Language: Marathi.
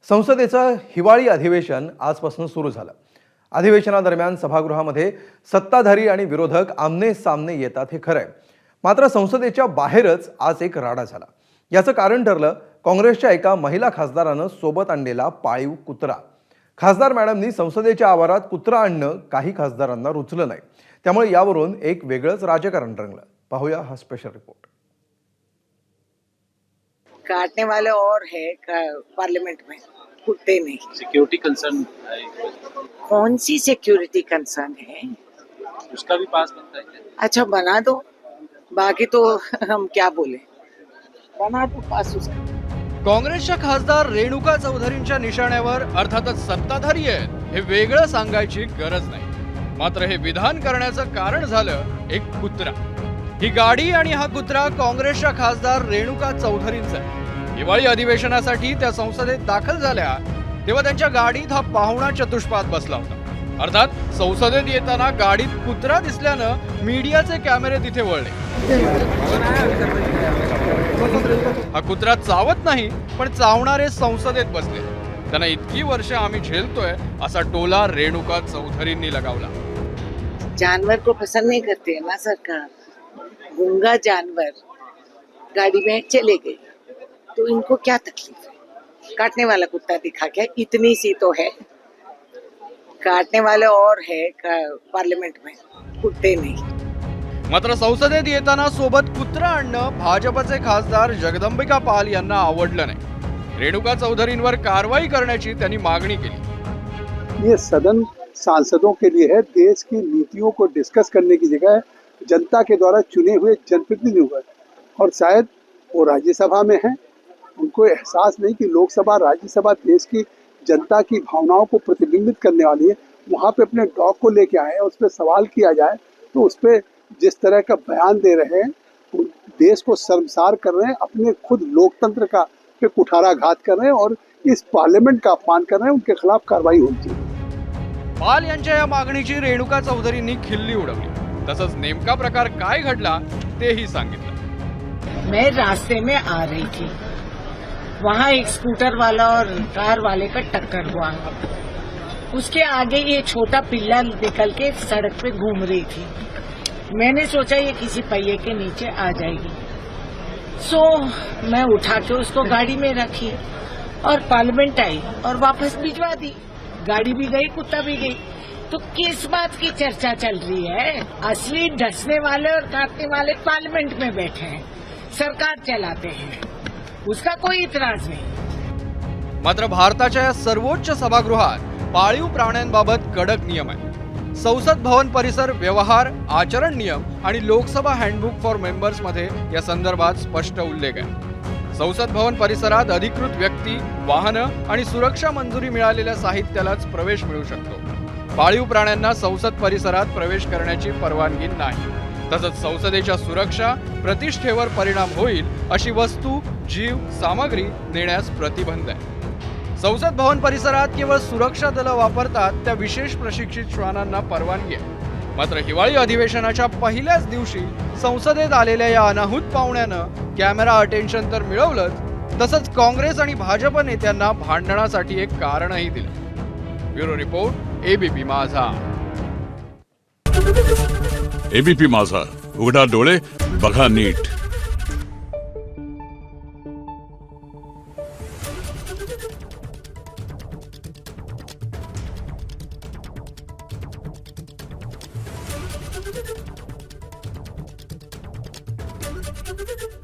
संसदेचं हिवाळी अधिवेशन आजपासून सुरू झालं। अधिवेशनादरम्यान सभागृहामध्ये सत्ताधारी आणि विरोधक आमने सामने येतात हे खरंय, मात्र संसदेच्या बाहेरच आज एक राडा झाला। याचं कारण ठरलं काँग्रेसच्या एका महिला खासदारानं सोबत आणलेला पाळीव कुत्रा। खासदार मॅडमनी संसदेच्या आवारात कुत्रा आणणं काही खासदारांना रुचलं नाही, त्यामुळे यावरून एक वेगळंच राजकारण रंगलं। पाहूया हा स्पेशल रिपोर्ट। काटने वाले और है पार्लियामेंट में, कुत्ते नहीं। सिक्योरिटी कंसर्न कौन सी सिक्योरिटी कंसर्न है? उसका भी पास बनता है क्या? अच्छा बना दो, बाकी तो हम क्या बोले, बना दो पास उसका। काँग्रेसच्या खासदार रेणुका चौधरींच्या निशाण्यावर अर्थातच सत्ताधारी आहेत हे वेगळं सांगायची गरज नाही, मात्र हे विधान करण्याचं कारण झालं एक कुत्रा। ही गाडी आणि हा कुत्रा काँग्रेसच्या खासदार रेणुका चौधरींचा आहे। हिवाळी अधिवेशनासाठी त्या संसदेत दाखल झाल्या तेव्हा त्यांच्या गाडीत हा पाहुणा चतुष्पाद बसला होता। अर्थात संसदेत येताना गाडीत कुत्रा दिसल्यानं मीडियाचे कॅमेरे तिथे वळले। हा कुत्रा चावत नाही, पण चावणारे संसदेत बसले। त्यांना इतकी वर्ष आम्ही झेलतोय असा टोला रेणुका चौधरींनी लगावला। जानवर को पसंद नहीं करते ना सरकार। गूंगा जानवर गाड़ी में चले गए तो इनको क्या तकलीफ है? काटने वाला कुत्ता दिखा क्या? इतनी सी तो है। काटने वाले और है पार्लियामेंट में, कुत्ते नहीं। मात्र संसदेत येताना सोबत कुत्रा आणणं भाजपचे खासदार जगदंबिका पाल यांना आवडलं नाही। रेणुका चौधरींवर कारवाई करण्याची त्यांनी मागणी केली। ये सदन सांसदों के लिए है, देश की नीतियों को डिस्कस करने की जगह जनता के द्वारा चुने हुए जनप्रतिनिधियों का, और शायद वो राज्यसभा में हैं, उनको एहसास नहीं कि लोकसभा राज्यसभा देश की जनता की भावनाओं को प्रतिबिंबित करने वाली है। वहाँ पे अपने डॉग को लेके आए, उस पर सवाल किया जाए तो उस पर जिस तरह का बयान दे रहे हैं, देश को शर्मसार कर रहे हैं, अपने खुद लोकतंत्र का पे कुठाराघात कर रहे हैं और इस पार्लियामेंट का अपमान कर रहे हैं। उनके खिलाफ कार्रवाई होनी चाहिए। पाल यांच्या या मागणीची रेणुका चौधरींनी खिल्ली उडवली। तसंच नेमका प्रकार काय घडला तेही सांगितलं। मैं रास्ते में आ रही थी, वहाँ एक स्कूटर वाला और कार वाले का टक्कर हुआ। उसके आगे ये छोटा पिल्ला निकल के सड़क पे घूम रही थी। मैंने सोचा ये किसी पहिए के नीचे आ जाएगी, सो मैं उठा के उसको गाड़ी में रखी और पार्लियामेंट आई और वापस भिजवा दी। गाड़ी भी गई, कुत्ता भी गई। तो किस बात की चर्चा चल रही है? असली डसने वाले और काटने वाले पार्लियामेंट में बैठे हैं, सरकार चलाते हैं, उसका कोई इतराज नहीं। मात्र भारताच्या या सर्वोच्च सभागृहात पाळीव प्राण्यांबाबत कडक नियम आहेत। संसद भवन परिसर व्यवहार आचरण नियम आणि लोकसभा हँडबुक फॉर मेंबर्स मध्ये या संदर्भात स्पष्ट उल्लेख आहे। संसद भवन परिसरात अधिकृत व्यक्ती, वाहनं आणि सुरक्षा मंजुरी मिळालेल्या साहित्यालाच प्रवेश मिळू शकतो। पाळीव प्राण्यांना संसद परिसरात प्रवेश करण्याची परवानगी नाही। तसंच संसदेच्या सुरक्षा प्रतिष्ठेवर परिणाम होईल अशी वस्तू, जीव, सामग्री नेण्यास प्रतिबंध आहे। संसद भवन परिसरात केवळ सुरक्षा दलं वापरतात त्या विशेष प्रशिक्षित श्वानांना परवानगी आहे। मात्र हिवाळी अधिवेशनाच्या पहिल्याच दिवशी संसदेत आलेल्या या अनाहूत पाहुण्यानं कॅमेरा अटेन्शन तर मिळवलंच, तसंच काँग्रेस आणि भाजप नेत्यांना भांडणासाठी एक कारणही दिलं। ब्युरो रिपोर्ट, एबीपी माझा। एबीपी माझा, उघडा डोळे बघा नीट। Thank you.